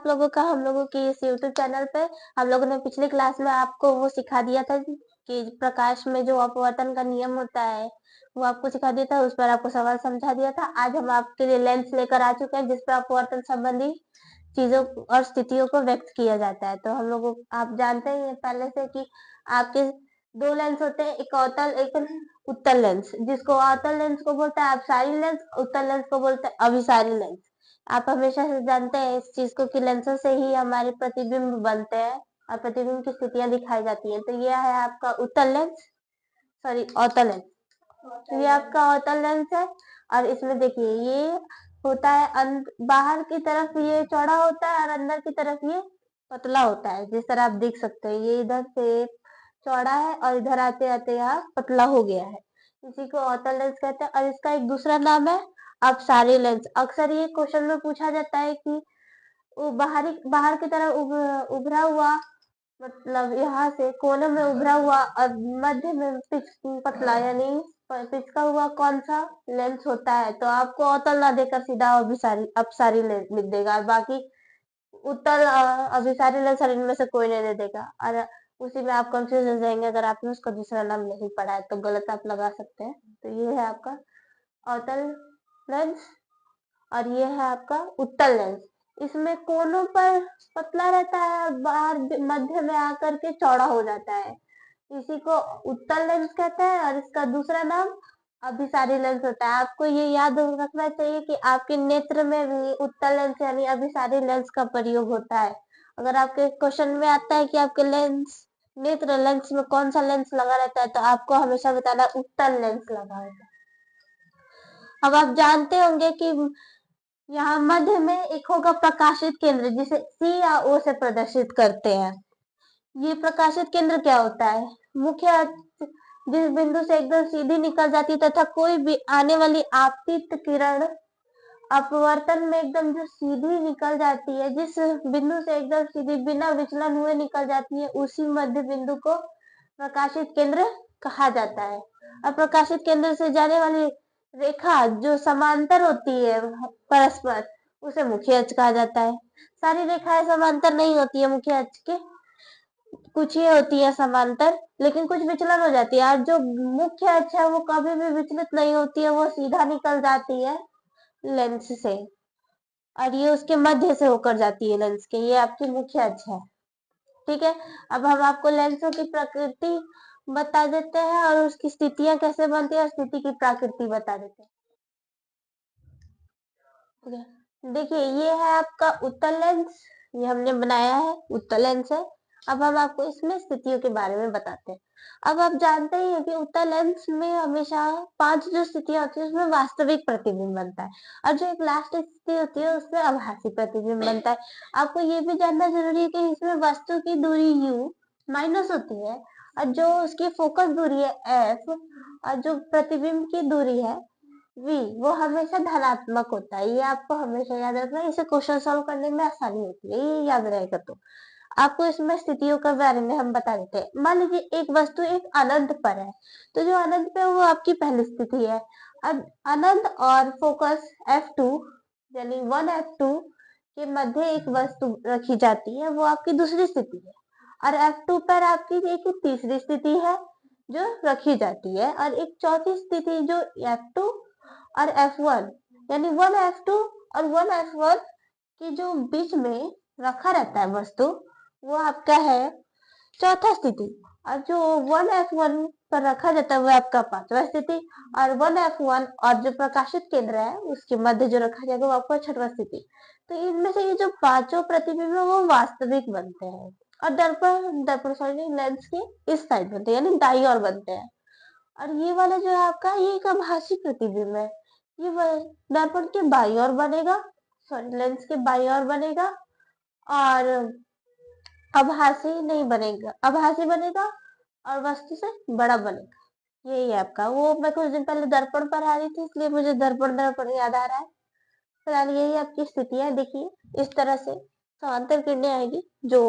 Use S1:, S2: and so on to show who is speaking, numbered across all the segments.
S1: लोगों का हम लोगों के इस यूट्यूब चैनल पे। हम लोगों ने पिछली क्लास में आपको वो सिखा दिया था कि प्रकाश में जो अपवर्तन का नियम होता है वो आपको सिखा दिया था, उस पर आपको सवाल समझा दिया था। आज हम आपके लिए लेंस लेकर आ चुके हैं जिस पर अपवर्तन संबंधी चीजों और स्थितियों को व्यक्त किया जाता है। तो हम लोग आप जानते ही हैं पहले से कि आपके दो लेंस होते हैं, एक अवतल एक उत्तल लेंस। जिसको अवतल लेंस को बोलते हैं अपसारी लेंस, उत्तल लेंस को बोलते हैं अभिसारी लेंस। आप हमेशा से जानते हैं इस चीज को कि लेंसों से ही हमारे प्रतिबिंब बनते हैं और प्रतिबिंब की स्थितियां दिखाई जाती हैं। तो यह है आपका उत्तल लेंस, सॉरी अवतल लेंस। तो ये आपका अवतल लेंस है और इसमें देखिए ये होता है बाहर की तरफ ये चौड़ा होता है और अंदर की तरफ ये पतला होता है। जिस तरह आप देख सकते हैं ये इधर से चौड़ा है और इधर आते आते यहाँ पतला हो गया है। इसी को अवतल लेंस कहते हैं और इसका एक दूसरा नाम है अपसारी लेंस। अक्सर ये क्वेश्चन में पूछा जाता है कि वो बाहर की तरफ उभरा हुआ, मतलब यहाँ से कोने में उभरा हुआ और मध्य में पतला यानी पिचका हुआ कौन सा लेंस होता है। तो आपको अवतल ना देकर सीधा अपसारी लेंस लिख देगा और बाकी उत्तल अभिसारी लेंस और इनमें से कोई नहीं दे देगा और उसी में आप कंफ्यूज हो जाएंगे अगर आपने उसका दूसरा नाम नहीं पढ़ा है तो गलत आप लगा सकते हैं। तो ये है आपका अवतल लेंस और ये है आपका उत्तल लेंस। इसमें कोनों पर पतला रहता है, बाहर मध्य में आकर के चौड़ा हो जाता है। इसी को उत्तल लेंस कहते हैं और इसका दूसरा नाम अभिसारी लेंस होता है। आपको ये याद रखना चाहिए कि आपके नेत्र में भी उत्तल लेंस यानी अभिसारी लेंस का प्रयोग होता है। अगर आपके क्वेश्चन में आता है कि आपके नेत्र लेंस में कौन सा लेंस लगा रहता है तो आपको हमेशा बताना उत्तल लेंस लगा रहता है। अब आप जानते होंगे कि यहाँ मध्य में एक होगा प्रकाशित केंद्र जिसे C या O से प्रदर्शित करते हैं। ये प्रकाशित केंद्र क्या होता है? मुख्य अक्ष जिस बिंदु से एकदम सीधी निकल जाती तथा कोई भी आने वाली आपतित किरण अपवर्तन में एकदम जो सीधी निकल जाती है, जिस बिंदु से एकदम सीधी बिना विचलन हुए निकल जाती है, उसी मध्य बिंदु को प्रकाशित केंद्र कहा जाता है। और प्रकाशित केंद्र से जाने वाली रेखा जो समांतर होती है परस्पर, उसे मुख्य अक्ष कहा जाता है। सारी रेखाएं समांतर नहीं होती है मुख्य अक्ष के, कुछ ही होती है समांतर, लेकिन कुछ विचलन हो जाती है और जो मुख्य अक्ष है वो कभी भी विचलित नहीं होती है, वो सीधा निकल जाती है लेंस से और ये उसके मध्य से होकर जाती है लेंस के। ये आपकी मुख्य अक्ष है। ठीक है, अब हम आपको लेंसों की प्रकृति बता देते हैं और उसकी स्थितियां कैसे बनती है और स्थिति की प्रकृति बता देते हैं। देखिए ये है आपका उत्तल लेंस, ये हमने बनाया है उत्तल लेंस है। अब हम आपको इसमें स्थितियों के बारे में बताते हैं। अब आप जानते ही हैं कि उत्तल लेंस में हमेशा 5 जो स्थितियां होती है उसमें वास्तविक प्रतिबिंब बनता है और जो एक लास्ट स्थिति होती है उसमें आभासी प्रतिबिंब बनता है। आपको ये भी जानना जरूरी है कि इसमें वस्तु की दूरी u माइनस होती है और जो उसकी फोकस दूरी है f और जो प्रतिबिंब की दूरी है v, वो हमेशा धनात्मक होता है। ये आपको हमेशा याद रखना है, इसे क्वेश्चन सॉल्व करने में आसानी होती है, ये याद रहेगा। तो आपको इसमें स्थितियों के बारे में हम बता देते हैं। मान लीजिए एक वस्तु एक अनंत पर है, तो जो अनंत पे वो आपकी पहली स्थिति है। अब अनंत और फोकस f2 यानी 1f2 के मध्य एक वस्तु रखी जाती है, वो आपकी दूसरी स्थिति है और f2 पर आपकी एक तीसरी स्थिति है जो रखी जाती है और एक चौथी स्थिति जो f2 और F1 यानी 1F2 और 1F1 की जो बीच में रखा रहता है वस्तु, वो आपका है चौथा स्थिति और जो 1F1 पर रखा जाता है वो आपका पांचवा स्थिति और 1F1 और जो प्रकाशित केंद्र है उसके मध्य जो रखा जाएगा वो आपका छठवा स्थिति। तो इनमें से ये जो पांचों प्रतिबिंब है वो वास्तविक बनते हैं और दर्पण सॉरी लेंस के इस साइड बनते हैं यानी दाईं ओर बनते हैं। और ये वाला जो है आपका ये एक आभासी प्रतिबिंब है, ये दर्पण के बाईं ओर बनेगा, सॉरी लेंस के बाईं ओर बनेगा और आभासी नहीं बनेगा, आभासी बनेगा और वस्तु से बड़ा बनेगा। यही है आपका, वो मैं कुछ दिन पहले दर्पण पर आ रही थी इसलिए मुझे दर्पण दर्पण याद आ रहा है। फिलहाल यही आपकी स्थितियां देखिए, इस तरह से समांतर किरणें आएगी जो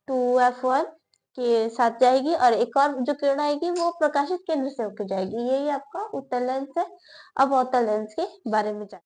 S1: 2F1 के साथ जाएगी और एक और जो किरण आएगी वो प्रकाशित केंद्र से होकर जाएगी। यही आपका उत्तल लेंस है। अब अवतल लेंस के बारे में जान